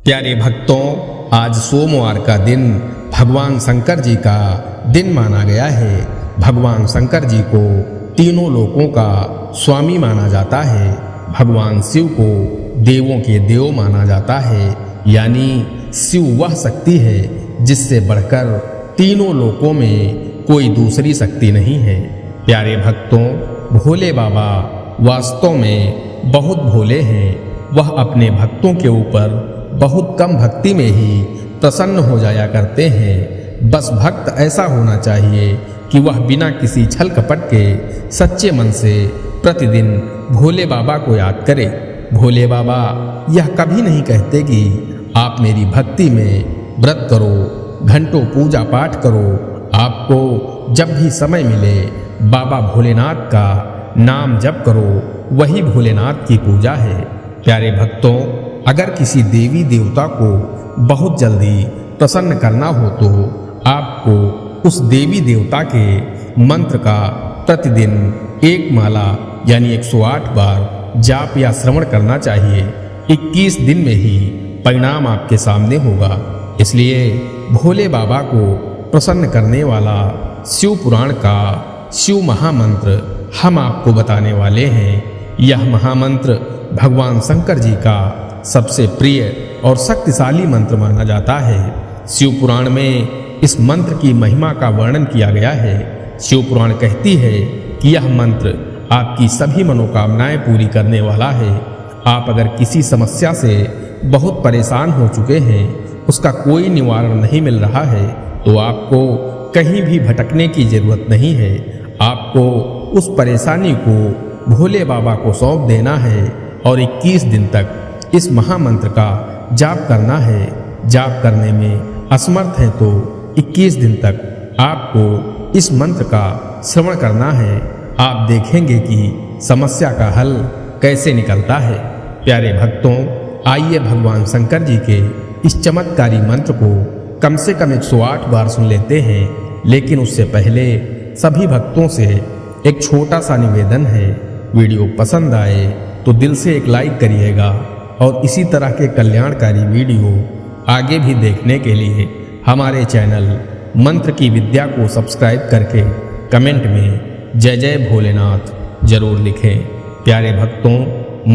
प्यारे भक्तों, आज सोमवार का दिन भगवान शंकर जी का दिन माना गया है। भगवान शंकर जी को तीनों लोकों का स्वामी माना जाता है। भगवान शिव को देवों के देव माना जाता है, यानी शिव वह शक्ति है जिससे बढ़कर तीनों लोकों में कोई दूसरी शक्ति नहीं है। प्यारे भक्तों, भोले बाबा वास्तव में बहुत भोले हैं। वह अपने भक्तों के ऊपर बहुत कम भक्ति में ही प्रसन्न हो जाया करते हैं। बस भक्त ऐसा होना चाहिए कि वह बिना किसी छल कपट के सच्चे मन से प्रतिदिन भोले बाबा को याद करे। भोले बाबा यह कभी नहीं कहते कि आप मेरी भक्ति में व्रत करो, घंटों पूजा पाठ करो। आपको जब भी समय मिले बाबा भोलेनाथ का नाम जप करो, वही भोलेनाथ की पूजा है। प्यारे भक्तों, अगर किसी देवी देवता को बहुत जल्दी प्रसन्न करना हो तो आपको उस देवी देवता के मंत्र का प्रतिदिन एक माला यानी 108 बार जाप या श्रवण करना चाहिए। 21 दिन में ही परिणाम आपके सामने होगा। इसलिए भोले बाबा को प्रसन्न करने वाला शिव पुराण का शिव महामंत्र हम आपको बताने वाले हैं। यह महामंत्र भगवान शंकर जी का सबसे प्रिय और शक्तिशाली मंत्र माना जाता है। शिव पुराण में इस मंत्र की महिमा का वर्णन किया गया है। शिव पुराण कहती है कि यह मंत्र आपकी सभी मनोकामनाएं पूरी करने वाला है। आप अगर किसी समस्या से बहुत परेशान हो चुके हैं, उसका कोई निवारण नहीं मिल रहा है, तो आपको कहीं भी भटकने की जरूरत नहीं है। आपको उस परेशानी को भोले बाबा को सौंप देना है और 21 दिन तक इस महामंत्र का जाप करना है। जाप करने में असमर्थ है तो 21 दिन तक आपको इस मंत्र का श्रवण करना है। आप देखेंगे कि समस्या का हल कैसे निकलता है। प्यारे भक्तों, आइए भगवान शंकर जी के इस चमत्कारी मंत्र को कम से कम 108 बार सुन लेते हैं। लेकिन उससे पहले सभी भक्तों से एक छोटा सा निवेदन है। वीडियो पसंद आए तो दिल से एक लाइक करिएगा और इसी तरह के कल्याणकारी वीडियो आगे भी देखने के लिए हमारे चैनल मंत्र की विद्या को सब्सक्राइब करके कमेंट में जय जय भोलेनाथ जरूर लिखें। प्यारे भक्तों,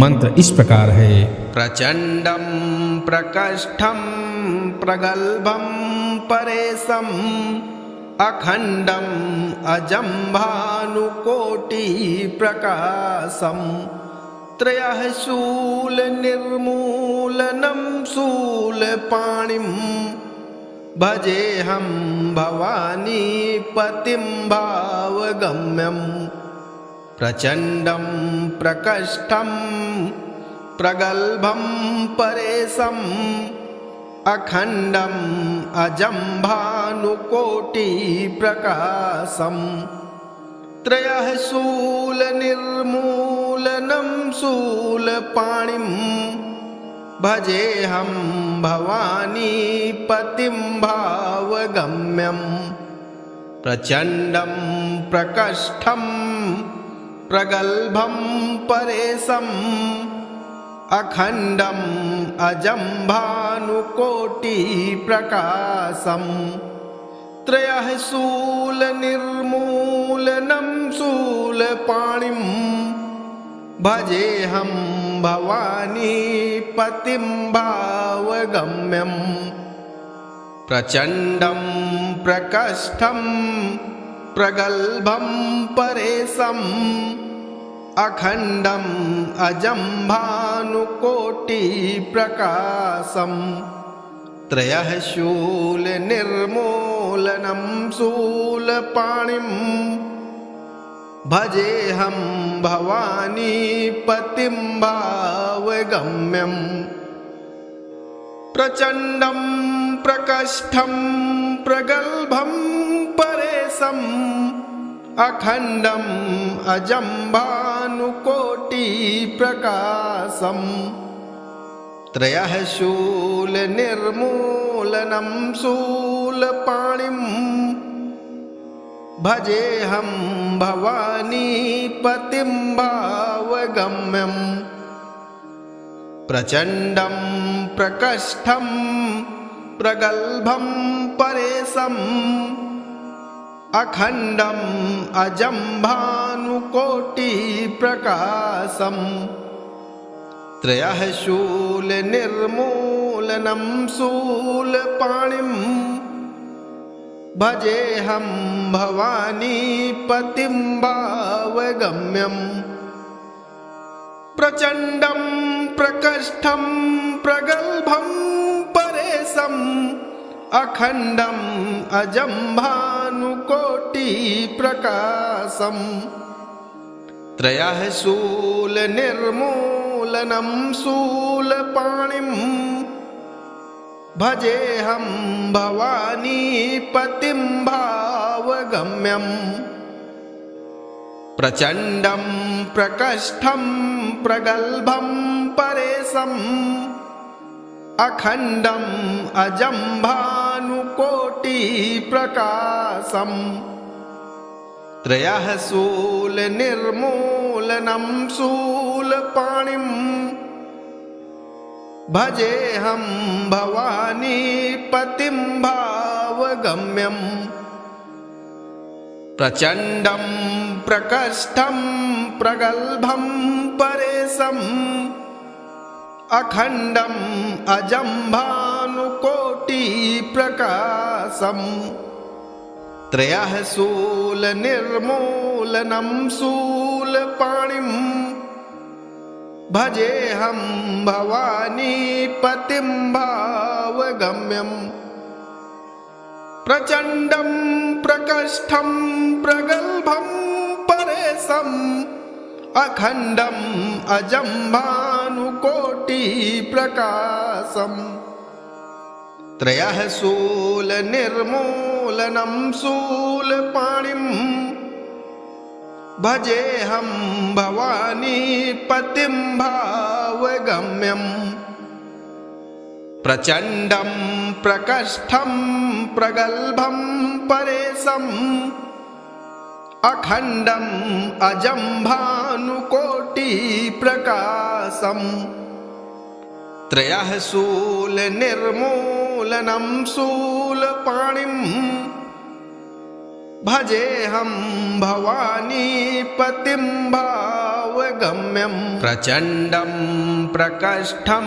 मंत्र इस प्रकार है। प्रचंडम प्रकष्ठम प्रगल्भम परेशम अखंडम अजम भानुकोटि प्रकाशम त्रयः शूल निर्मूलनम शूल पाणिम भजेहम भवानी पतिम भावगम्यम प्रचंडम प्रकष्ठम प्रगल्भम परेशम अखंडम अजम भानुकोटि प्रकाशम त्रयः शूल निर्मूलनम शूल पाणिम भजेहम भवानी पतिम भावगम्यम प्रचंडम प्रकष्ठम प्रगल्भम परेशम अखंडम अजम भानुकोटि प्रकाशम त्रयः शूल निर्मूलनम शूल पाणिम भजेहम भवानी पतिम भावगम्यम प्रचंडम प्रकष्ठम प्रगल्भम परेशम अखंडम अजम भानुकोटि प्रकाशम त्रयः शूल निर्मूलनम शूल पाणिम भजेहम भवानी पतिम भावगम्यम प्रचंडम प्रकष्ठम प्रगल्भम परेशम अखंडम अजम भानुकोटि प्रकाशम त्रयः शूल निर्मूलनम शूल पाणिम भजेहम भवानी पतिं भावगम्यं प्रचंडं प्रकष्ठं प्रगल्भं परेशम् अखण्डम् अजं भानुकोटिप्रकाशम् त्रयः शूलनिर्मूलनं शूलपाणिं भजेऽहं भवानीपतिं भावगम्यम् प्रचण्डं प्रकष्ठं प्रगल्भं परेशम् अखण्डम् अजं भानुकोटिप्रकाशम् त्रयः शूलनिर्मूलनं शूलपाणिं भजेऽहं भवानीपतिं भावगम्यम् प्रचण्डं प्रकष्ठं प्रगल्भं परेशम् अखण्डम् अजं भानुकोटिप्रकाशम् त्रयः शूलनिर्मूलनं शूलपाणिं भजेऽहं भवानीपतिं भावगम्यम् प्रचण्डं प्रकष्ठं प्रगल्भं परेशम् अखण्डम् अजं भानुकोटिप्रकाशम् त्रयः शूलनिर्मूलनं शूलपाणिं भजेऽहं भवानीपतिं भावगम्यम् प्रचण्डं प्रकष्ठं प्रगल्भं परेशम् अखण्डम् अजं भानुकोटिप्रकाशम् त्रयः शूलनिर्मूलनं शूलपाणिं भजेऽहं भवानीपतिं भावगम्यम् प्रचण्डं प्रकष्ठं प्रगल्भं परेशम् अखण्डम् अजं भानुकोटिप्रकाशम् त्रयः शूलनिर्मूलनं शूलपाणिं भजेऽहं भवानीपतिं भावगम्यम् प्रचण्डं प्रकष्ठं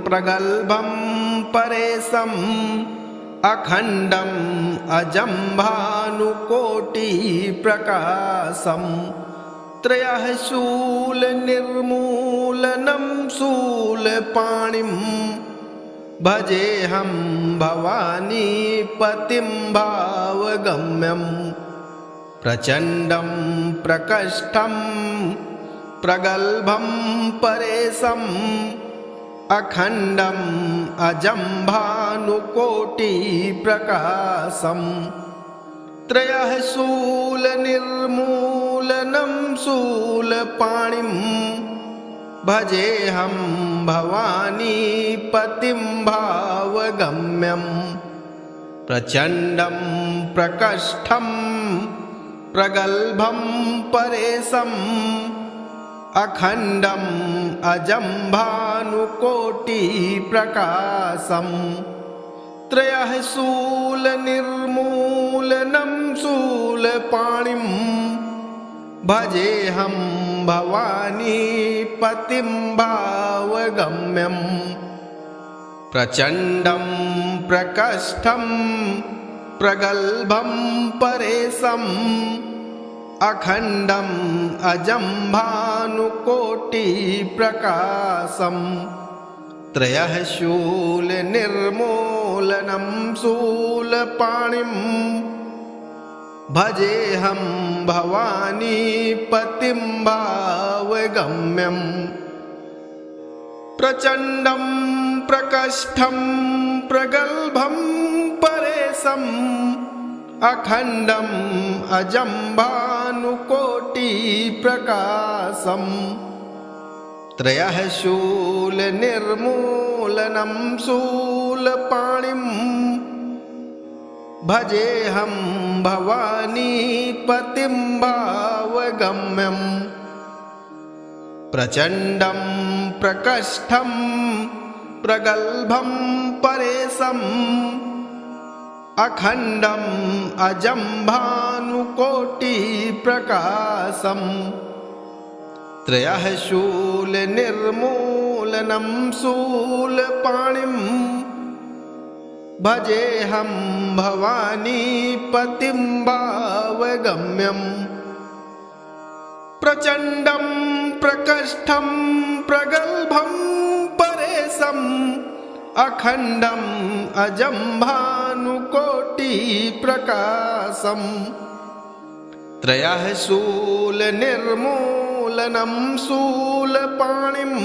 प्रगल्भं परेशम् अखण्डम् अजं भानुकोटिप्रकाशम् त्रयः शूलनिर्मूलनं शूलपाणिं भजेऽहं भवानीपतिं भावगम्यम् प्रचण्डं प्रकष्ठं प्रगल्भं परेशम् अखण्डम् अजं भानुकोटिप्रकाशम् त्रयः शूलनिर्मूलनं शूलपाणिं भजेऽहं भवानीपतिं भावगम्यम् प्रचण्डं प्रकष्ठं प्रगल्भं परेशम् अखण्डम् अजं भानुकोटिप्रकाशम् त्रयः शूलनिर्मूलनं शूलपाणिं भजेऽहं भवानीपतिं भावगम्यम् प्रचण्डं प्रकष्ठं प्रगल्भं परेशम् अखण्डम् अजं भानुकोटिप्रकाशम् त्रयः शूलनिर्मूलनं शूलपाणिं भजेऽहं भवानीपतिं भावगम्यम् प्रचण्डं प्रकष्ठं प्रगल्भं परेशम् अखण्डम् अजं भानुकोटिप्रकाशम् त्रयः शूलनिर्मूलनं शूलपाणिं भजेऽहं भवानीपतिं भावगम्यम् प्रचण्डं प्रकष्ठं प्रगल्भं परेशम् अखण्डम् अजं भानुकोटिप्रकाशम् त्रयः शूलनिर्मूलनं शूलपाणिम् भजेऽहं भवानीपतिं भावगम्यम् प्रचण्डं प्रकष्ठं प्रगल्भं परेशम् अखण्डम् अजं भानुकोटिप्रकाशम् त्रयः शूलनिर्मूलनं शूलपाणिम्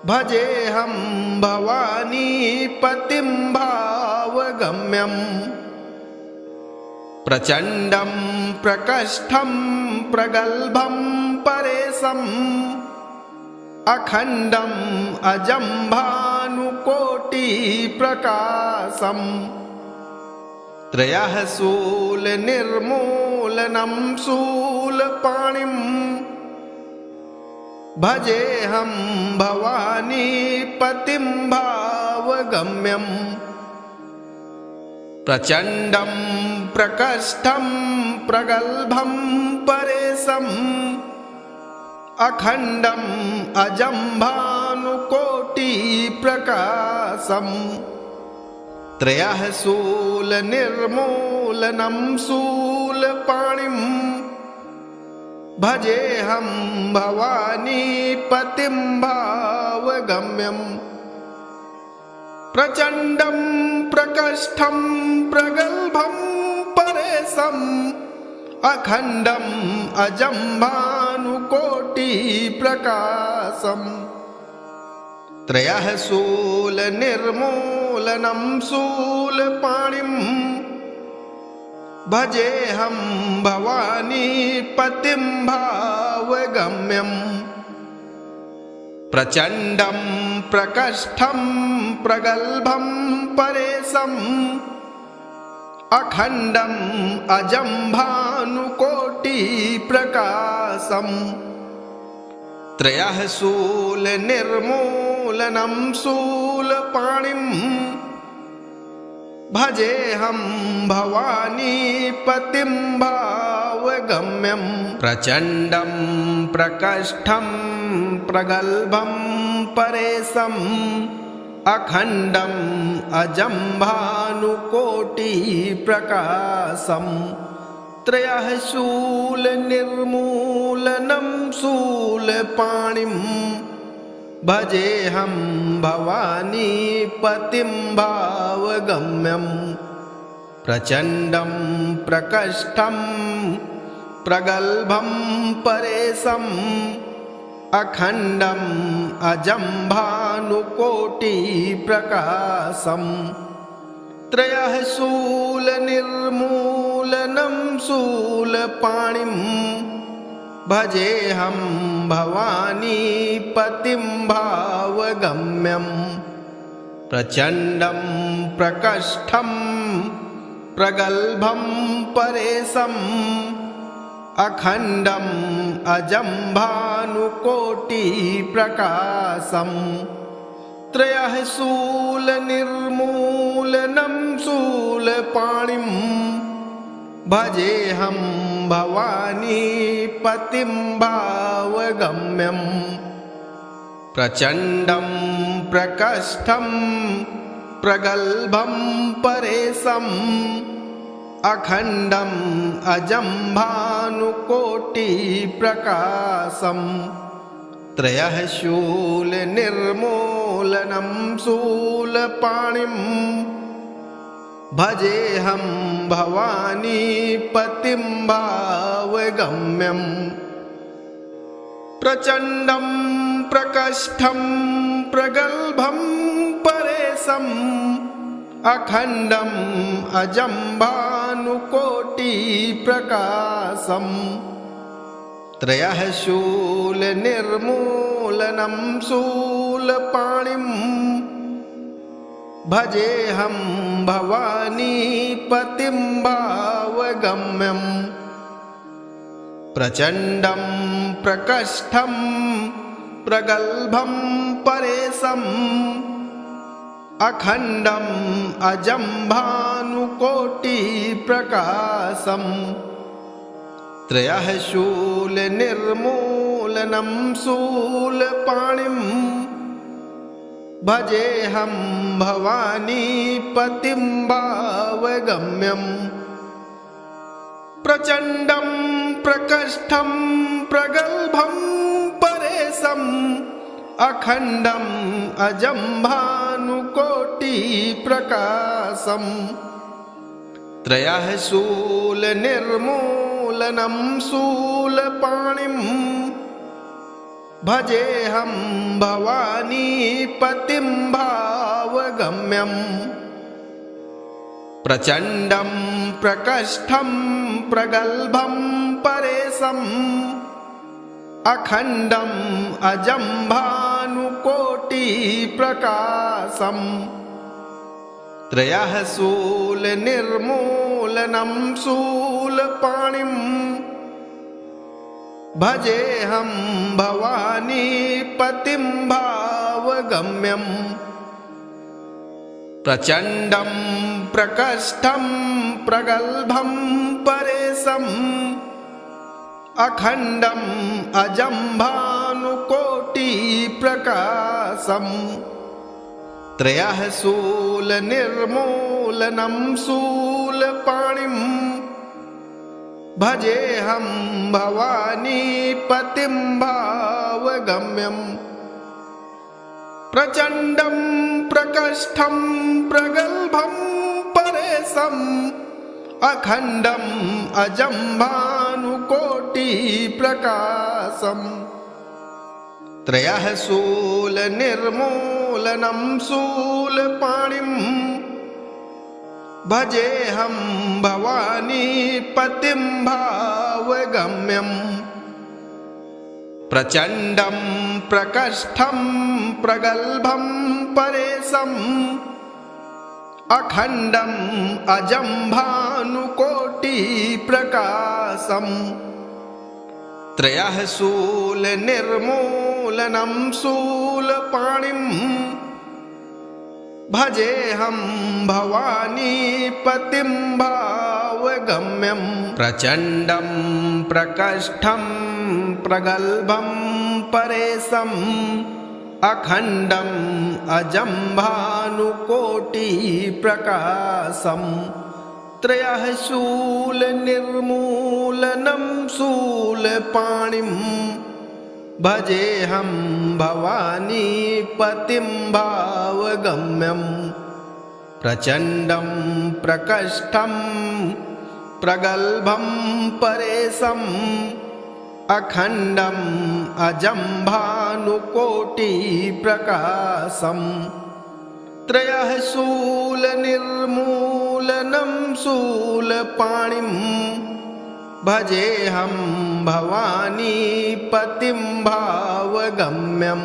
भजेऽहं भवानीपतिं भावगम्यम् प्रचण्डं प्रकष्ठं प्रगल्भं परेशम् अखण्डम् अजं भानुकोटिप्रकाशम् त्रयः शूलनिर्मूलनं शूलपाणिम् भजेऽहं भवानीपतिं भावगम्यम् प्रचण्डं प्रकष्ठं प्रगल्भं परेशम् अखण्डम् अजं भानुकोटिप्रकाशम् त्रयः शूलनिर्मूलनं शूलपाणिम् भजेऽहं भवानीपतिं भावगम्यम् प्रचण्डं प्रकष्ठं प्रगल्भं परेशम् अखण्डम् अजं भानुकोटिप्रकाशम् त्रयः शूलनिर्मूलनं शूलपाणिम् भजेऽहं भवानीपतिं भावगम्यम् प्रचण्डं प्रकष्ठं प्रगल्भं परेशम् अखण्डम् अजं भानुकोटिप्रकाशम् त्रयः शूलनिर्मूलनं शूलपाणिम् भजेऽहं भवानीपतिं भावगम्यम् प्रचण्डं प्रकष्ठं प्रगल्भं परेशम् अखण्डम् अजं भानुकोटिप्रकाशम् त्रयः शूलनिर्मूलनं शूलपाणिम् भजेऽहं भवानीपतिं भावगम्यम् प्रचण्डं प्रकष्ठं प्रगल्भं परेशम् अखण्डम् अजं भानुकोटिप्रकाशम् त्रयः शूलनिर्मूलनं शूलपाणिम् भजेऽहं भवानीपतिं भावगम्यम् प्रचण्डं प्रकष्ठं प्रगल्भं परेशम् अखण्डम् अजं भानुकोटिप्रकाशम् त्रयः शूलनिर्मूलनं शूलपाणिम् भजेऽहं भवानीपतिं भावगम्यम् प्रचण्डं प्रकष्ठं प्रगल्भं परेशम् अखण्डम् अजं भानुकोटिप्रकाशम् त्रयः शूलनिर्मूलनं शूलपाणिम् भजेऽहं भवानीपतिं भावगम्यम् प्रचण्डं प्रकष्ठं प्रगल्भं परेशम् अखण्डम् अजं भानुकोटिप्रकाशम् त्रयः शूलनिर्मूलनं शूलपाणिम् भजेऽहं भवानीपतिं भावगम्यम् प्रचण्डं प्रकष्ठं प्रगल्भं परेशम् अखण्डम् अजं भानुकोटिप्रकाशम् त्रयः शूलनिर्मूलनं शूलपाणिम् भजेऽहं भवानीपतिं भावगम्यम् प्रचण्डं प्रकष्ठं प्रगल्भं परेशम् अखण्डम् अजं भानुकोटिप्रकाशम् त्रयः शूलनिर्मूलनं शूलपाणिम् भजेऽहं भवानीपतिं भावगम्यम् प्रचण्डं प्रकष्ठं प्रगल्भं परेशम् अखण्डम् अजं भानुकोटिप्रकाशम् त्रयः शूलनिर्मूलनं शूलपाणिम् भजेऽहं भवानीपतिं भावगम्यम् प्रचण्डं प्रकष्ठं प्रगल्भं परेशम् अखण्डम् अजं भानुकोटिप्रकाशम् त्रयः शूलनिर्मूलनं शूलपाणिम् भजेऽहं भवानीपतिं भावगम्यम् प्रचण्डं प्रकष्ठं प्रगल्भं परेशम् अखण्डम् अजं भानुकोटिप्रकाशम् त्रयः शूलनिर्मूलनं शूलपाणिम् भजेऽहं भवानीपतिं भावगम्यम् प्रचण्डं प्रकष्ठं प्रगल्भं परेशम् अखण्डम् अजं भानुकोटिप्रकाशम् त्रयः शूलनिर्मूलनं शूलपाणिम् भजेऽहं भवानीपतिं भावगम्यम् प्रचण्डं प्रकष्ठं प्रगल्भं परेशम् अखण्डम् अजं भानुकोटिप्रकाशम् त्रयः शूलनिर्मूलनं शूलपाणिम् भजेऽहं भवानीपतिं भावगम्यम् प्रचण्डं प्रकष्ठं प्रगल्भं परेशम् अखण्डम् अजं भानुकोटिप्रकाशम् त्रयः शूलनिर्मूलनं शूलपाणिम् भजेऽहं भवानीपतिं भावगम्यम्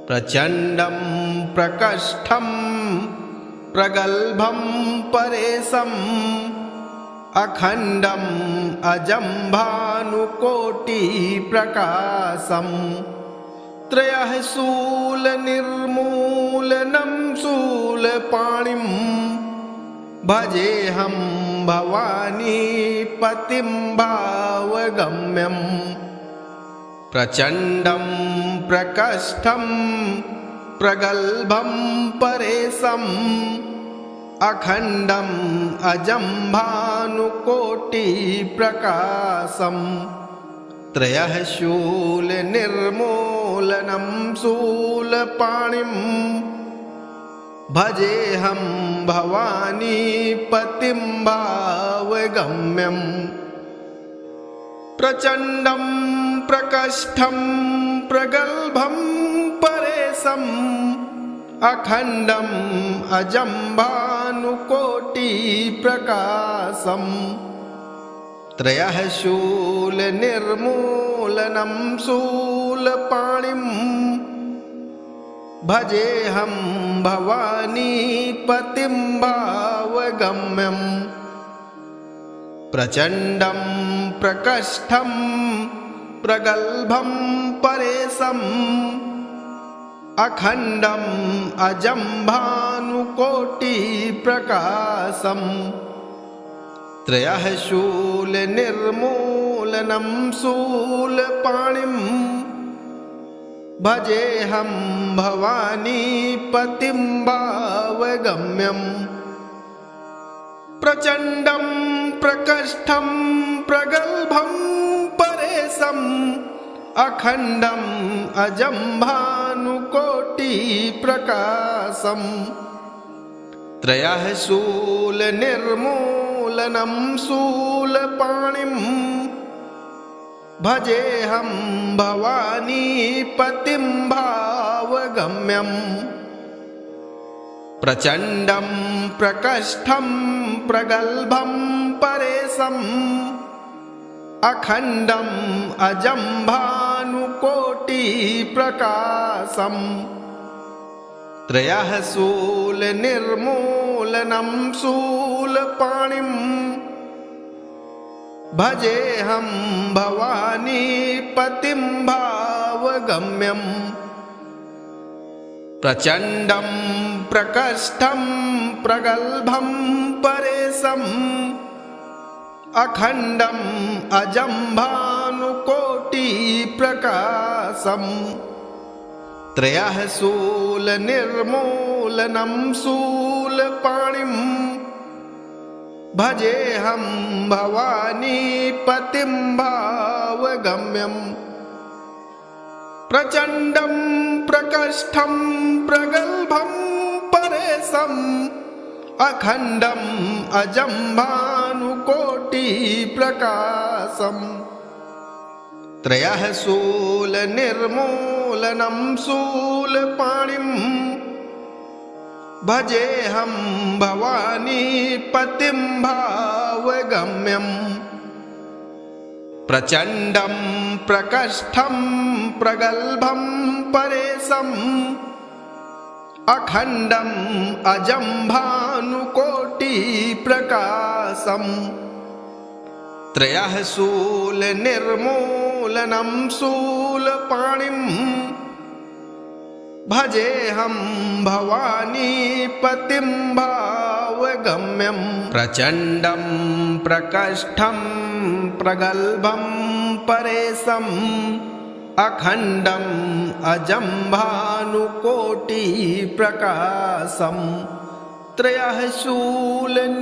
प्रचण्डं प्रकष्ठं प्रगल्भं परेशम् अखण्डम् अजं भानुकोटिप्रकाशम् त्रयः शूलनिर्मूलनं शूलपाणिम् भजेऽहं भवानीपतिं भावगम्यम् प्रचण्डं प्रकष्ठं प्रगल्भं परेशम् अखण्डम् अजं भानुकोटिप्रकाशम् त्रयः शूलनिर्मूलनं शूलपाणिम् भजेऽहं भवानीपतिं भावगम्यम् प्रचण्डं प्रकष्ठं प्रगल्भं परेशम् अखण्डम् अजं भानुकोटिप्रकाशम् त्रयः शूलनिर्मूलनं शूलपाणिम् भजेऽहं भवानीपतिं भावगम्यम् प्रचण्डं प्रकष्ठं प्रगल्भं परेशम् अखण्डम् अजं भानुकोटिप्रकाशम् त्रयः शूलनिर्मूलनं शूलपाणिम् भजेऽहं भवानीपतिं भावगम्यम् प्रचण्डं प्रकष्ठं प्रगल्भं परेशम् अखण्डम् अजं भानुकोटिप्रकाशम् त्रयः शूलनिर्मूलनं शूलपाणिम् भजेऽहं भवानीपतिं भावगम्यम् प्रचण्डं प्रकष्ठं प्रगल्भं परेशम् अखण्डम् अजं भानुकोटिप्रकाशम् त्रयः शूलनिर्मूलनं शूलपाणिम् भजेऽहं भवानीपतिं भावगम्यम् प्रचण्डं प्रकष्ठं प्रगल्भं परेशम् अखण्डम् अजं भानुकोटिप्रकाशम् त्रयः शूलनिर्मूलनं शूलपाणिम् भजेऽहं भवानीपतिं भावगम्यम् प्रचण्डं प्रकष्ठं प्रगल्भं परेशम् अखण्डम् अजं भानुकोटिप्रकाशम् त्रयः शूलनिर्मूलनं शूलपाणिम् भजेऽहं भवानीपतिं भावगम्यम् प्रचण्डं प्रकष्ठं प्रगल्भं परेशम् अखण्डम् अजं भानुकोटिप्रकाशम् त्रयः शूलनिर्मूलनं शूलपाणिम् भजेऽहं भवानीपतिं भावगम्यम् प्रचण्डं प्रकष्ठं प्रगल्भं परेशम् अखण्डम् अजं भानुकोटिप्रकाशम् त्रयः शूलनिर्मूलनं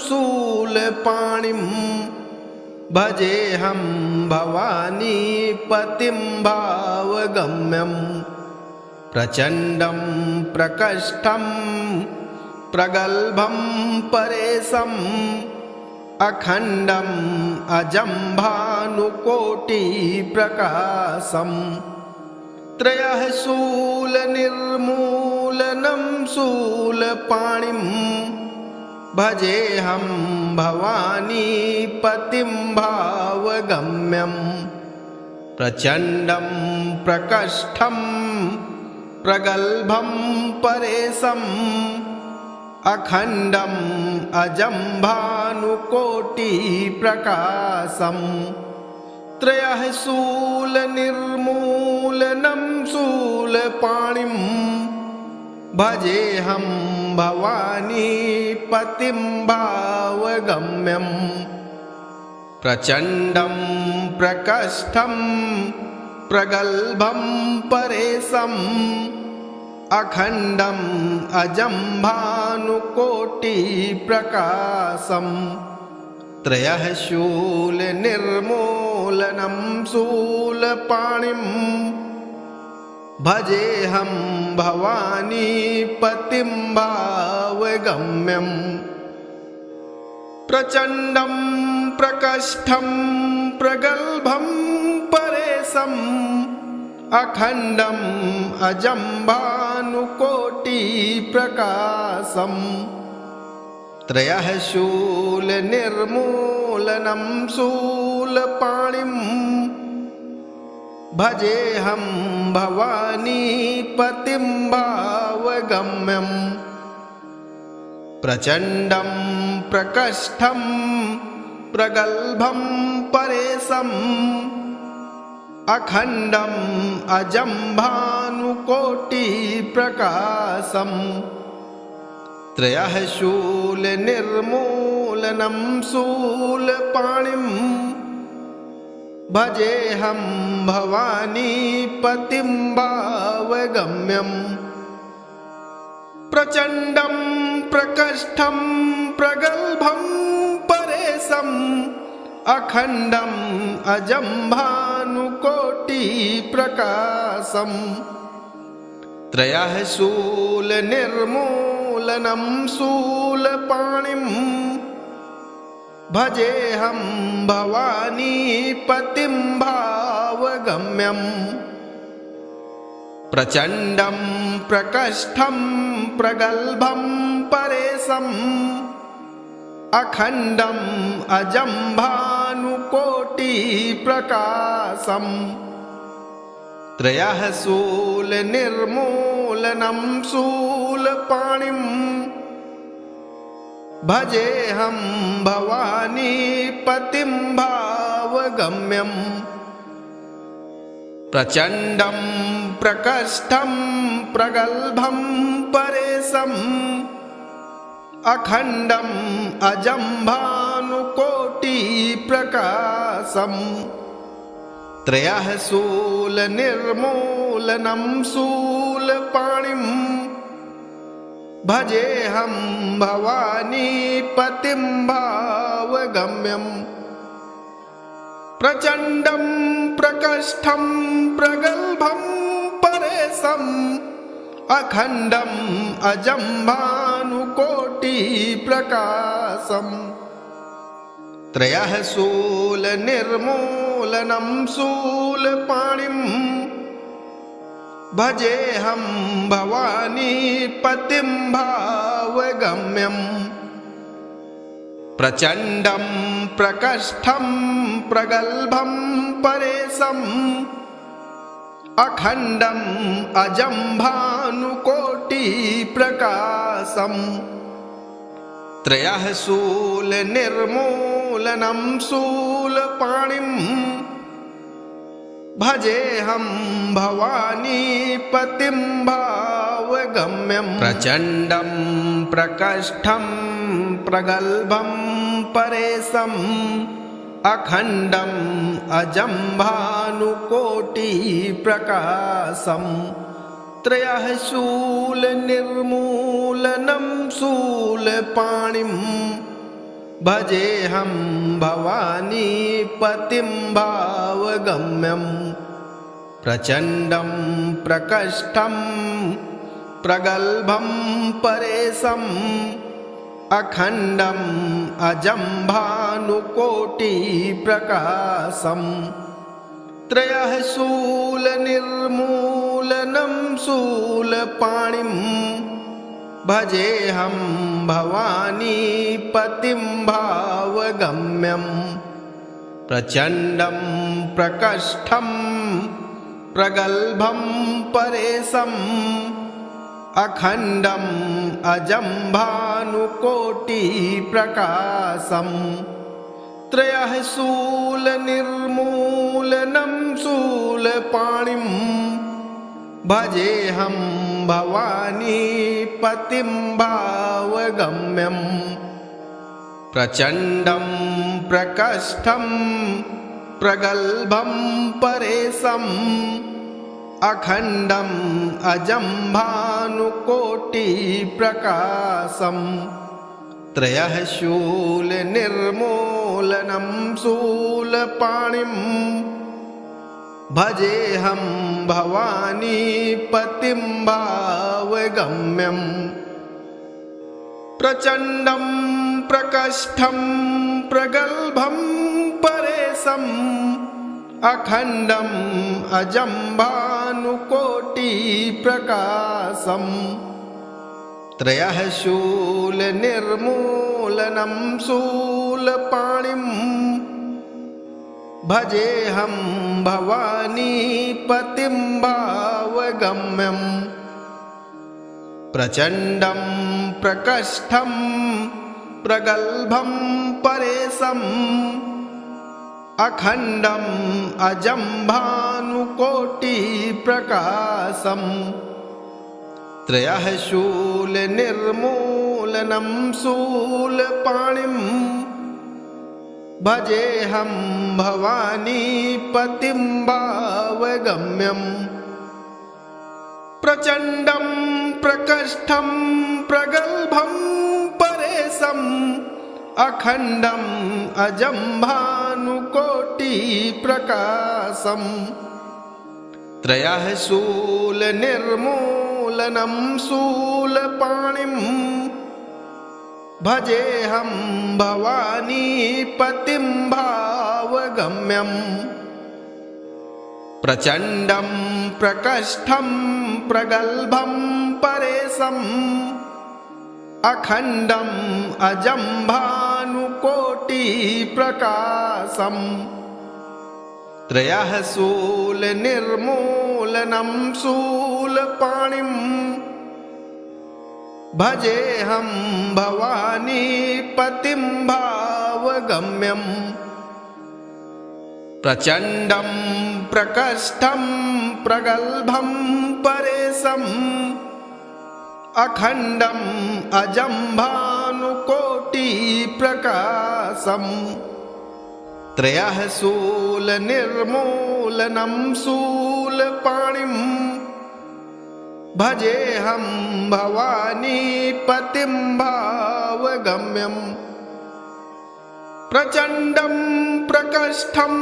शूलपाणिम् भजेऽहं भवानीपतिं भावगम्यम् प्रचण्डं प्रकष्ठं प्रगल्भं परेशम् अखण्डम् अजं भानुकोटिप्रकाशम् त्रयः शूलनिर्मूलनं शूलपाणिम् भजेऽहं भवानीपतिं भावगम्यम् प्रचण्डं प्रकष्ठं प्रगल्भं परेशम् अखण्डम् अजं भानुकोटिप्रकाशम् त्रयः शूलनिर्मूलनं शूलपाणिम् भजेऽहं भवानीपतिं भावगम्यम् प्रचण्डं प्रकष्ठं प्रगल्भं परेशम् अखण्डम् अजं भानुकोटिप्रकाशम् त्रयः शूलनिर्मूलनं शूलपाणिम् भजेऽहं भवानीपतिं भावगम्यम् प्रचण्डं प्रकष्ठं प्रगल्भं परेशम् अखण्डम् अजं भानुकोटिप्रकाशम् त्रयः शूलनिर्मूलनं शूलपाणिम् भजेऽहं भवानीपतिं भावगम्यम् प्रचण्डं प्रकष्ठं प्रगल्भं परेशम् अखण्डम् अजं भानुकोटिप्रकाशम् त्रयः शूलनिर्मूलनं शूलपाणिम् भजेऽहं भवानीपतिं भावगम्यम् प्रचण्डं प्रकष्ठं प्रगल्भं परेशम् अखण्डम् अजं भानुकोटिप्रकाशम् त्रयः शूलनिर्मूलनं शूलपाणिम् भजेऽहं भवानीपतिं भावगम्यम् प्रचण्डं प्रकष्ठं प्रगल्भं परेशम् अखण्डम् अजं भानुकोटिप्रकाशम् त्रयः शूलनिर्मूलनं शूलपाणिम् भजेऽहं भवानीपतिं भावगम्यम् प्रचण्डं प्रकष्ठं प्रगल्भं परेशम् अखण्डम् अजं भानुकोटिप्रकाशम् त्रयः शूलनिर्मूलनं शूलपाणिम् भजेऽहं भवानीपतिं भावगम्यम् प्रचण्डं प्रकष्ठं प्रगल्भं परेशम् अखण्डम् अजं भानुकोटिप्रकाशम् त्रयः शूलनिर्मूलनं शूलपाणिम् भजेऽहं भवानीपतिं भावगम्यम् प्रचण्डं प्रकष्ठं प्रगल्भं परेशम् अखण्डम् अजं भानुकोटिप्रकाशम् त्रयः शूलनिर्मूलनं शूलपाणिम् भजेऽहं भवानीपतिं भावगम्यम् प्रचण्डं प्रकष्ठं प्रगल्भं परेशम् अखण्डम् अजं भानुकोटिप्रकाशम् त्रयः शूलनिर्मूलनं शूलपाणिम् भजेऽहं भवानीपतिं भावगम्यम् प्रचण्डं प्रकष्ठं प्रगल्भं परेशम् अखण्डम् अजं भानुकोटिप्रकाशम् त्रयः शूलनिर्मूलनं शूलपाणिम् भजेऽहं भवानीपतिं भावगम्यम् प्रचण्डं प्रकष्ठं प्रगल्भं परेशम् अखण्डम् अजं भानुकोटिप्रकाशम् त्रयः शूलनिर्मूलनं शूलपाणिम् भजेऽहं भवानीपतिं भावगम्यम् प्रचण्डं प्रकष्ठं प्रगल्भं परेशम् अखण्डम् अजं भानुकोटिप्रकाशम् त्रयः शूलनिर्मूलनं शूलपाणिम् भजेऽहं भवानीपतिं भावगम्यम् प्रचण्डं प्रकष्ठं प्रगल्भं परेशम् अखण्डम् अजं भानुकोटिप्रकाशम् त्रयः शूलनिर्मूलनं शूलपाणिम् भजेऽहं भवानीपतिं भावगम्यम् प्रचण्डं प्रकष्ठं प्रगल्भं परेशम् अखण्डम् अजं भानुकोटिप्रकाशम् त्रयः शूलनिर्मूलनं शूलपाणिम् भजेऽहं भवानीपतिं भावगम्यम् प्रचण्डं प्रकष्ठं प्रगल्भं परेशम् अखण्डम् अजं भानुकोटिप्रकाशम् त्रयः शूलनिर्मूलनं शूलपाणिम् भजेऽहं भवानीपतिं भावगम्यम् प्रचण्डं प्रकष्ठं प्रगल्भं परेशम् अखण्डम् अजं भानुकोटिप्रकाशम् त्रयः शूलनिर्मूलनं शूलपाणिम् भजेऽहं भवानीपतिं भावगम्यम् प्रचण्डं प्रकष्ठं प्रगल्भं परेशम् अखण्डम् अजं भानुकोटिप्रकाशम् त्रयः शूलनिर्मूलनं शूलपाणिम् भजेऽहं भवानीपतिं भावगम्यम् प्रचण्डं प्रकष्ठं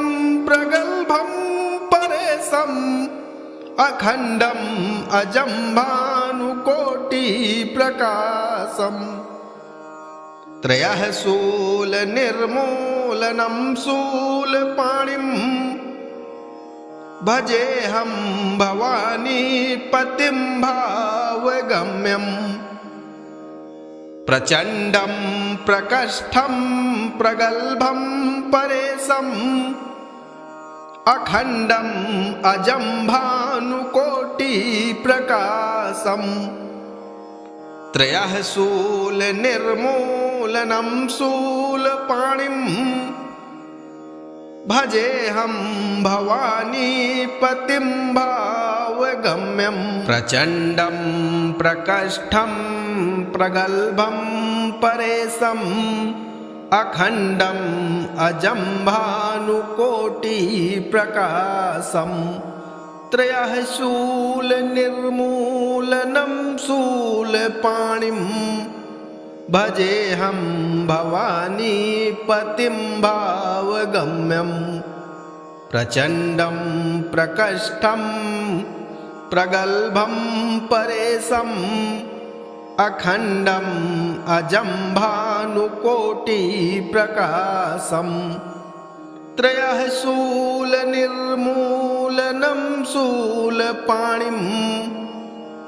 प्रगल्भं परेशम् अखण्डम् अजं भानुकोटिप्रकाशम् त्रयः शूलनिर्मूलनं शूलपाणिम् भजेऽहं भवानीपतिं भावगम्यम् प्रचण्डं प्रकष्ठं प्रगल्भं परेशम् अखण्डम् अजं भानुकोटिप्रकाशम् त्रयः शूलनिर्मूलनं शूलपाणिम् भजेऽहं भवानीपतिं भावगम्यम् प्रचण्डं प्रकष्ठं प्रगल्भं परेशम् अखण्डम् अजं भानुकोटिप्रकाशम् त्रयः शूलनिर्मूलनं शूलपाणिम् भजेऽहं भवानीपतिं भावगम्यम् प्रचण्डं प्रकष्ठं प्रगल्भं परेशम् अखण्डम् अजं भानुकोटिप्रकाशम् त्रयः शूलनिर्मूलनं शूलपाणिम्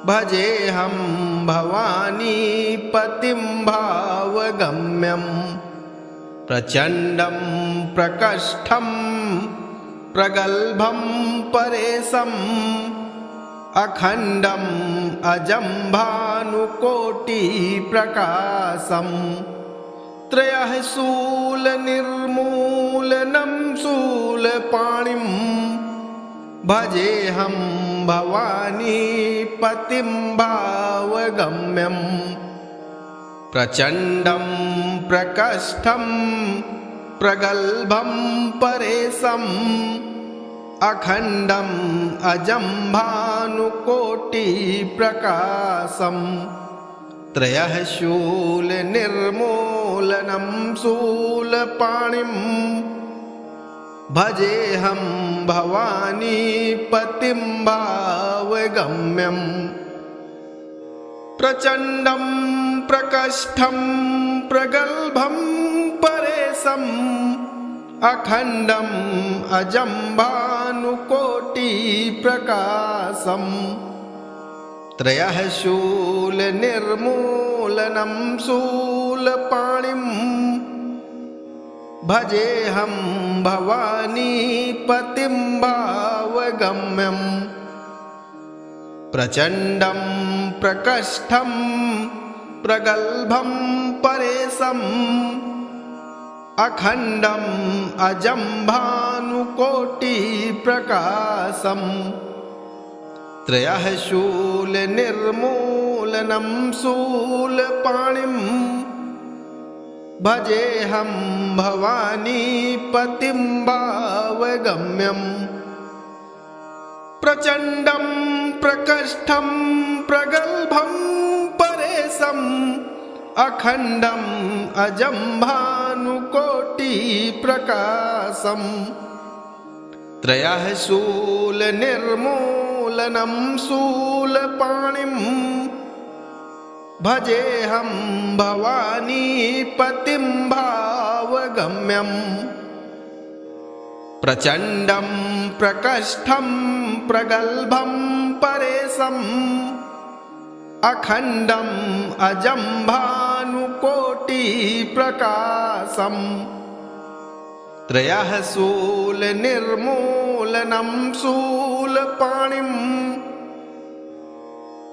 भजेऽहं भवानीपतिं भावगम्यम् प्रचण्डं प्रकष्ठं प्रगल्भं परेशम् अखण्डम् अजं भानुकोटिप्रकाशम् त्रयः शूलनिर्मूलनं शूलपाणिम् भजेऽहं भवानीपतिं भावगम्यम् प्रचण्डं प्रकष्ठं प्रगल्भं परेशम् अखण्डम् अजं भानुकोटिप्रकाशम् त्रयः शूलनिर्मूलनं शूलपाणिम् भजेऽहं भवानीपतिं भावगम्यम् प्रचण्डं प्रकष्ठं प्रगल्भं परेशम् अखण्डम् अजं भानुकोटिप्रकाशम् त्रयः शूलनिर्मूलनं शूलपाणिम् भजेऽहं भवानीपतिं भावगम्यम् प्रचण्डं प्रकष्ठं प्रगल्भं परेशम् अखण्डम् अजं भानुकोटिप्रकाशम् त्रयः शूलनिर्मूलनं शूलपाणिम् भजेऽहं भवानीपतिं भावगम्यम् प्रचण्डं प्रकष्ठं प्रगल्भं परेशम् अखण्डम् अजं भानुकोटिप्रकाशम् त्रयः शूलनिर्मूलनं शूलपाणिम् भजेऽहं भवानीपतिं भावगम्यम् प्रचण्डं प्रकष्ठं प्रगल्भं परेशम् अखण्डम् अजं भानुकोटिप्रकाशम् त्रयः शूलनिर्मूलनं शूलपाणिम्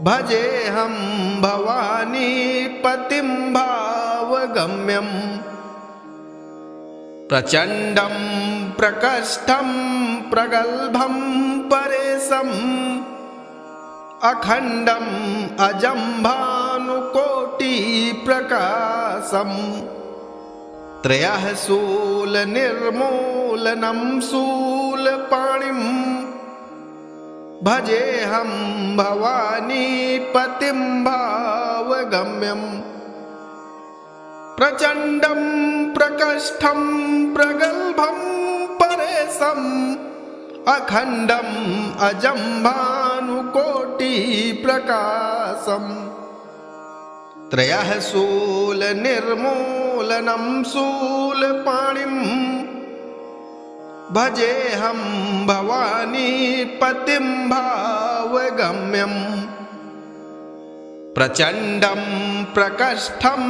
भजेऽहं भवानीपतिं भावगम्यम् प्रचण्डं प्रकष्ठं प्रगल्भं परेशम् अखण्डम् अजं भानुकोटिप्रकाशम् त्रयः शूलनिर्मूलनं शूलपाणिम् भजेऽहं भवानीपतिं भावगम्यम् प्रचण्डं प्रकष्ठं प्रगल्भं परेशम् अखण्डम् अजं भानुकोटिप्रकाशम् त्रयः शूलनिर्मूलनं शूलपाणिम् भजेऽहं भवानीपतिं भावगम्यम् प्रचण्डं प्रकष्ठं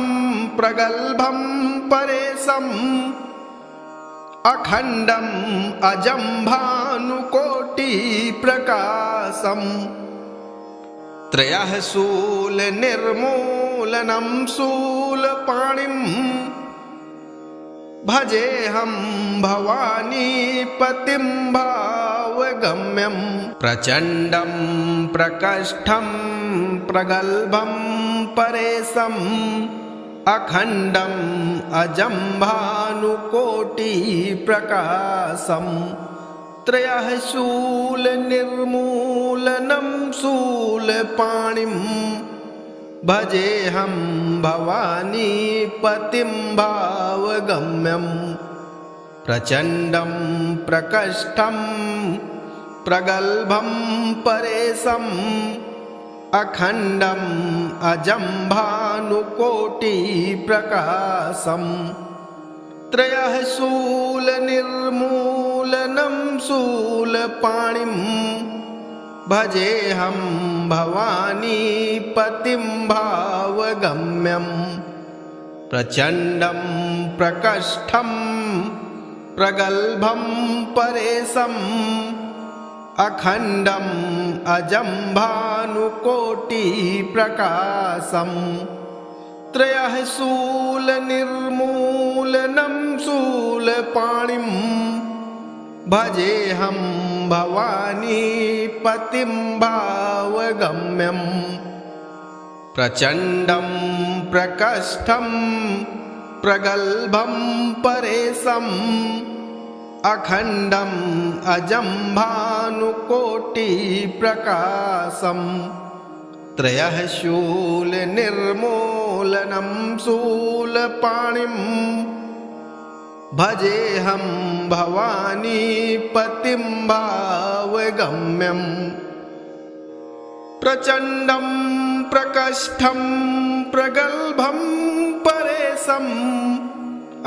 प्रगल्भं परेशम् अखण्डम् अजं भानुकोटिप्रकाशम् त्रयः शूलनिर्मूलनं शूलपाणिम् भजेऽहं भवानीपतिं भावगम्यम् प्रचण्डं प्रकष्ठं प्रगल्भं परेशम् अखण्डम् अजं भानुकोटिप्रकाशम् त्रयः शूलनिर्मूलनं शूलपाणिम् भजेऽहं भवानीपतिं भावगम्यम् प्रचण्डं प्रकष्ठं प्रगल्भं परेशम् अखण्डम् अजं भानुकोटिप्रकाशम् त्रयः शूलनिर्मूलनं शूलपाणिम् भजेऽहं भवानीपतिं भावगम्यम् प्रचण्डं प्रकष्ठं प्रगल्भं परेशम् अखण्डम् अजं भानुकोटिप्रकाशम् त्रयः शूलनिर्मूलनं शूलपाणिम् भजेऽहं भवानीपतिं भावगम्यम् प्रचण्डं प्रकष्ठं प्रगल्भं परेशम् अखण्डम् अजं भानुकोटिप्रकाशम् त्रयः शूलनिर्मूलनं शूलपाणिम् भजेऽहं भवानीपतिं भावगम्यम् प्रचण्डं प्रकष्ठं प्रगल्भं परेशम्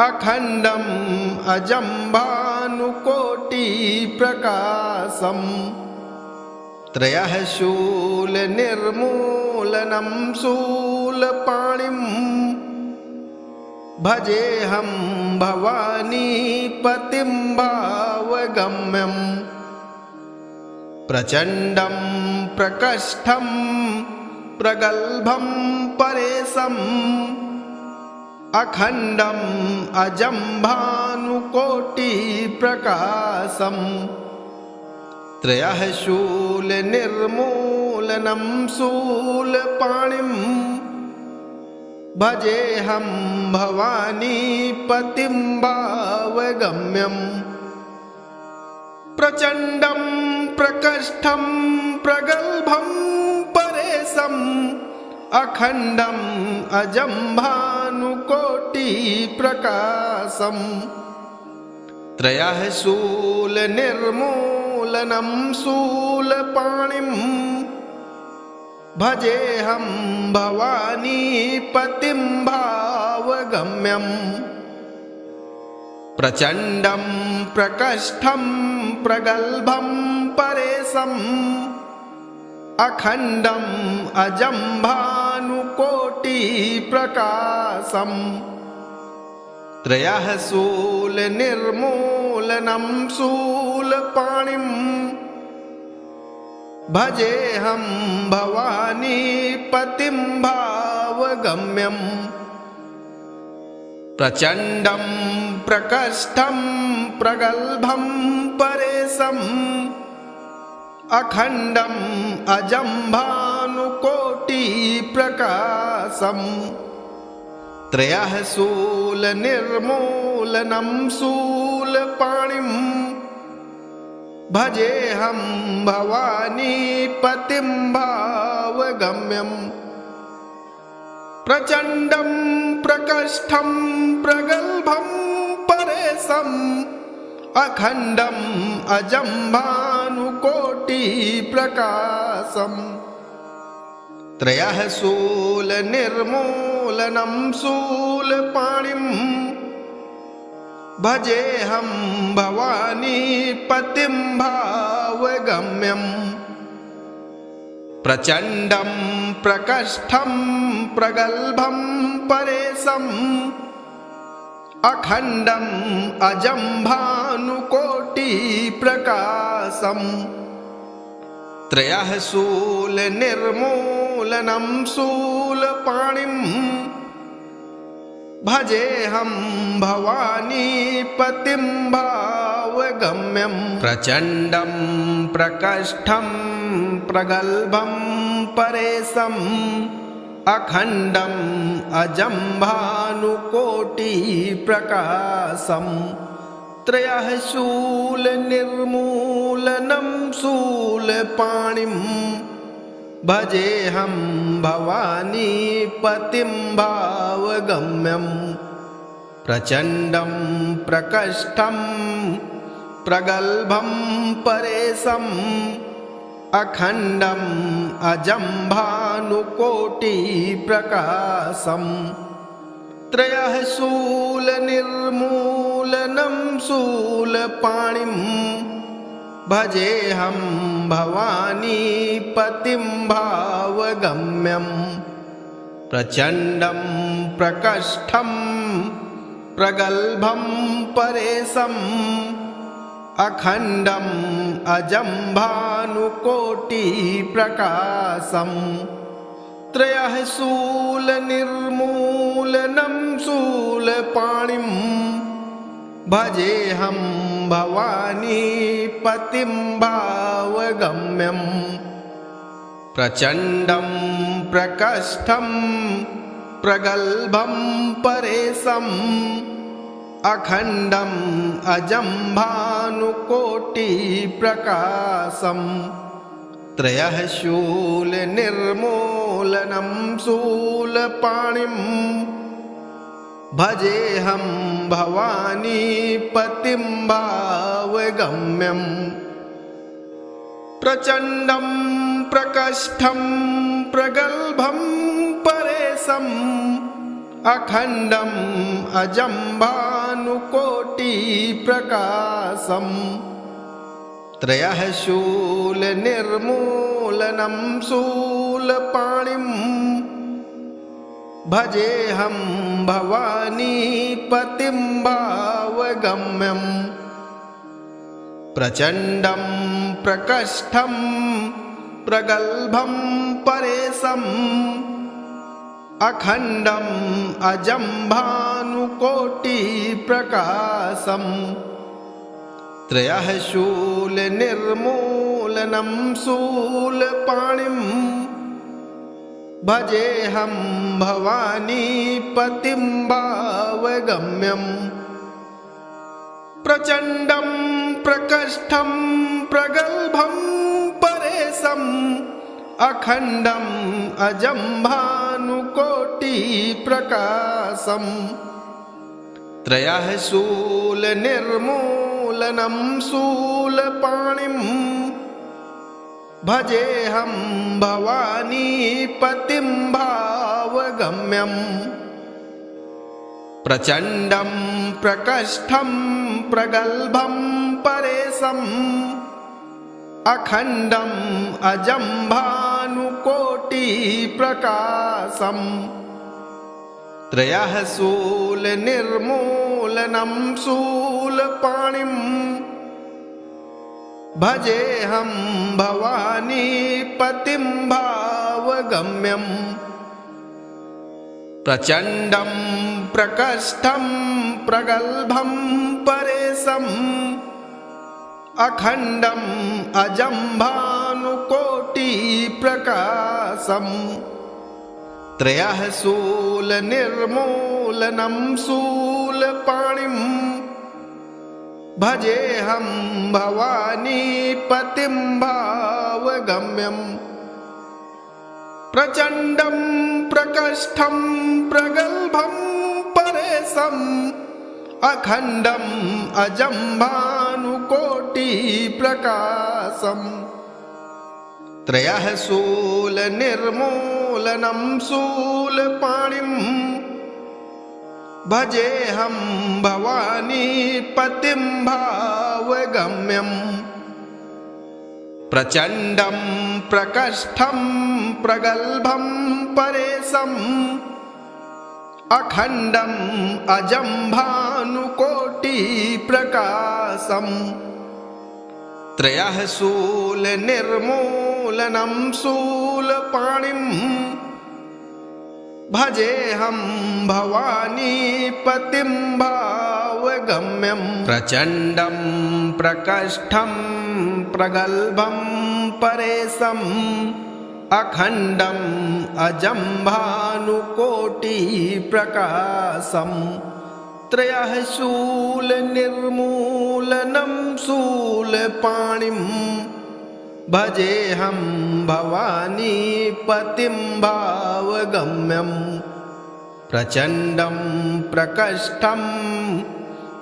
अखण्डम् अजं भानुकोटिप्रकाशम् त्रयः शूलनिर्मूलनं शूलपाणिम् भजेऽहं भवानीपतिं भावगम्यम् प्रचण्डं प्रकष्ठं प्रगल्भं परेशम् अखण्डम् अजं भानुकोटिप्रकाशम् त्रयः शूलनिर्मूलनं शूलपाणिम् भजेऽहं भवानीपतिं भावगम्यम् प्रचण्डं प्रकष्ठं प्रगल्भं परेशम् अखण्डम् अजं भानुकोटिप्रकाशम् त्रयः शूलनिर्मूलनं शूलपाणिम् भजेऽहं भवानीपतिं भावगम्यम् प्रचण्डं प्रकष्ठं प्रगल्भं परेशम् अखण्डम् अजं भानुकोटिप्रकाशम् त्रयः शूलनिर्मूलनं शूलपाणिम् भजेऽहं भवानीपतिं भावगम्यम् प्रचण्डं प्रकष्ठं प्रगल्भं परेशम् अखण्डम् अजं भानुकोटिप्रकाशम् त्रयः शूलनिर्मूलनं शूलपाणिम् भजेऽहं भवानीपतिं भावगम्यम् प्रचण्डं प्रकष्ठं प्रगल्भं परेशम् अखण्डम् अजं भानुकोटिप्रकाशम् त्रयः शूलनिर्मूलनं शूलपाणिम् भजेऽहं भवानीपतिं भावगम्यम् प्रचण्डं प्रकष्ठं प्रगल्भं परेशम् अखण्डम् अजं भानुकोटिप्रकाशम् त्रयः शूलनिर्मूलनं शूलपाणिम् भजेऽहं भवानीपतिं भावगम्यम् प्रचण्डं प्रकष्ठं प्रगल्भं परेशम् अखण्डम् अजं भानुकोटिप्रकाशम् त्रयः शूलनिर्मूलनं शूलपाणिम् भजेऽहं भवानीपतिं भावगम्यम् प्रचण्डं प्रकष्ठं प्रगल्भं परेशम् अखण्डम् अजं भानुकोटिप्रकाशम् त्रयः शूलनिर्मूलनं शूलपाणिम् भजेऽहं भवानीपतिं भावगम्यम् प्रचण्डं प्रकष्ठं प्रगल्भं परेशम् अखण्डम् अजं भानुकोटिप्रकाशम् त्रयः शूलनिर्मूलनं शूलपाणिम् भजेऽहं भवानीपतिं भावगम्यम् प्रचण्डं प्रकष्ठं प्रगल्भं परेशम् अखण्डम् अजं भानुकोटिप्रकाशम् त्रयः शूलनिर्मूलनं शूलपाणिम् भजेऽहं भवानीपतिं भावगम्यम् प्रचण्डं प्रकष्ठं प्रगल्भं परेशम् अखण्डम् अजं भानुकोटिप्रकाशम् त्रयः शूलनिर्मूलनं शूलपाणिम् भजेऽहं भवानीपतिं भावगम्यम् प्रचण्डं प्रकष्ठं प्रगल्भं परेशम् अखण्डम् अजं भानुकोटिप्रकाशम् त्रयः शूलनिर्मूलनं शूलपाणिं भजेऽहं भवानीपतिं भावगम्यम् प्रचण्डं प्रकष्ठं प्रगल्भं परेशम् अखण्डम् अजं भानुकोटिप्रकाशम् त्रयः शूलनिर्मूलनं शूलपाणिं भजेऽहं भवानीपतिं भावगम्यम् प्रचण्डं प्रकष्ठं प्रगल्भं परेशम् अखण्डम् अजं भानुकोटिप्रकाशम् त्रयः शूलनिर्मूलनं शूलपाणिं भजेऽहं भवानीपतिं भावगम्यम् प्रचण्डं प्रकष्ठं प्रगल्भं परेशम् अखण्डम् अजं भानुकोटिप्रकाशम् त्रयः शूलनिर्मूलनं शूलपाणिं भजेऽहं भवानीपतिं भावगम्यम् प्रचण्डं प्रकष्ठं प्रगल्भं परेशम् अखण्डम् अजं भानुकोटिप्रकाशम् त्रयः शूलनिर्मूलनं शूलपाणिं भजेऽहं भवानीपतिं भावगम्यम् प्रचण्डं प्रकष्ठं प्रगल्भं परेशम् अखण्डम् अजं भानुकोटिप्रकाशम् त्रयः शूलनिर्मूलनं शूलपाणिं भजेऽहं भवानीपतिं भावगम्यम् प्रचण्डं प्रकष्ठं प्रगल्भं परेशम् अखण्डम् अजं भानुकोटिप्रकाशम् त्रयः शूलनिर्मूलनं शूलपाणिं भजेऽहं भवानीपतिं भावगम्यम् प्रचण्डं प्रकष्ठं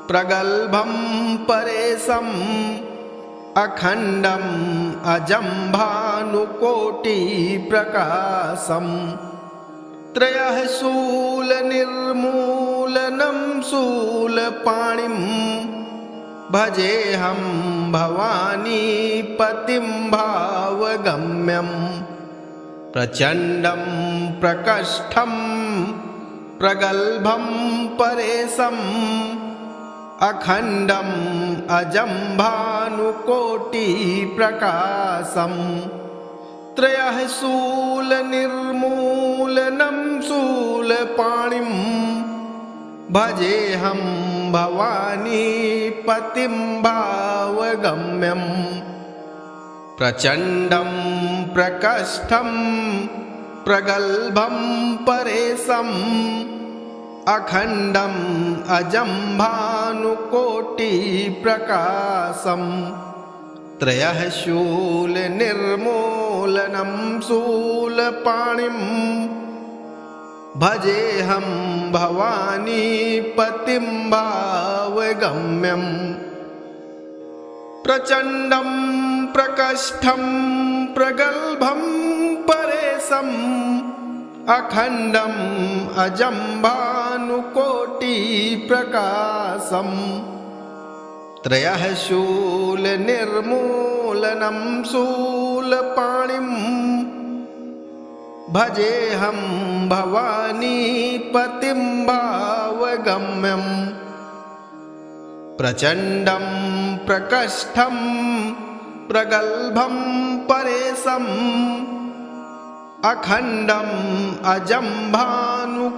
प्रगल्भं परेशम् अखण्डम् अजं भानुकोटिप्रकाशम् त्रयः शूलनिर्मूलनं शूलपाणिं भजेऽहं भवानीपतिं भावगम्यम् प्रचण्डं प्रकष्ठं प्रगल्भं परेशम् अखण्डम् अजं भानुकोटिप्रकाशम् त्रयः शूलनिर्मूलनं शूलपाणिं भजेऽहं भवानीपतिं भावगम्यम् प्रचण्डं प्रकष्ठं प्रगल्भं परेशम् अखण्डम् अजं भानुकोटिप्रकाशम् त्रयः शूलनिर्मूलनं शूलपाणिं भजेऽहं भवानीपतिं भावगम्यम् प्रचण्डं प्रकष्ठं प्रगल्भं परेशम् अखण्डम् अजं भानुकोटिप्रकाशम् त्रयः शूलनिर्मूलनं शूलपाणिं भजेऽहं भवानीपतिं भावगम्यम् प्रचण्डं प्रकष्ठं प्रगल्भं परेशम् अखण्डम् अजं भानुकोटिप्रकाशम्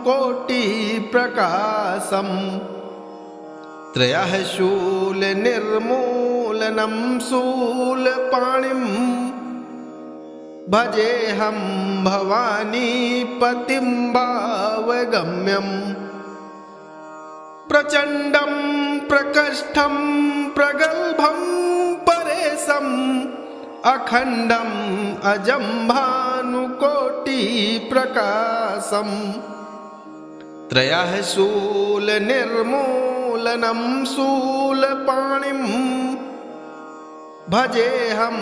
त्रयः शूलनिर्मूलनं शूलपाणिम् भजेऽहं भवानीपतिं भावगम्यम् प्रचण्डं प्रकष्ठं प्रगल्भं परेशम् अखण्डम् अजं भानुकोटिप्रकाशम् त्रयः शूलनिर्मूलनं शूलपाणिम् भजेऽहं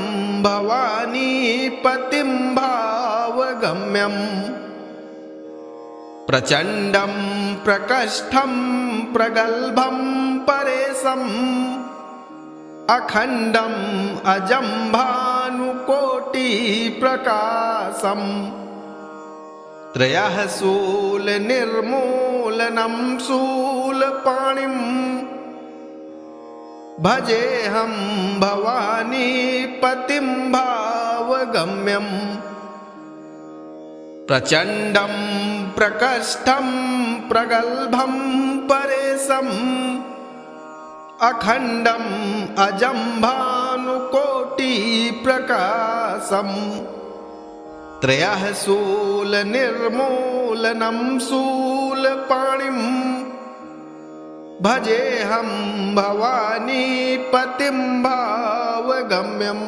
भवानीपतिं भावगम्यम् प्रचण्डं प्रकष्ठं प्रगल्भं परेशम् अखण्डम् अजं भानुकोटिप्रकाशम् त्रयः शूलनिर्मूलनं शूलपाणिम् भजेऽहं भवानीपतिं भावगम्यम् प्रचण्डं प्रकष्ठं प्रगल्भं परेशम् अखण्डम् अजं भानुकोटिप्रकाशम् त्रयः शूलनिर्मूलनं शूलपाणिम् भजेऽहं भवानीपतिं भावगम्यम्।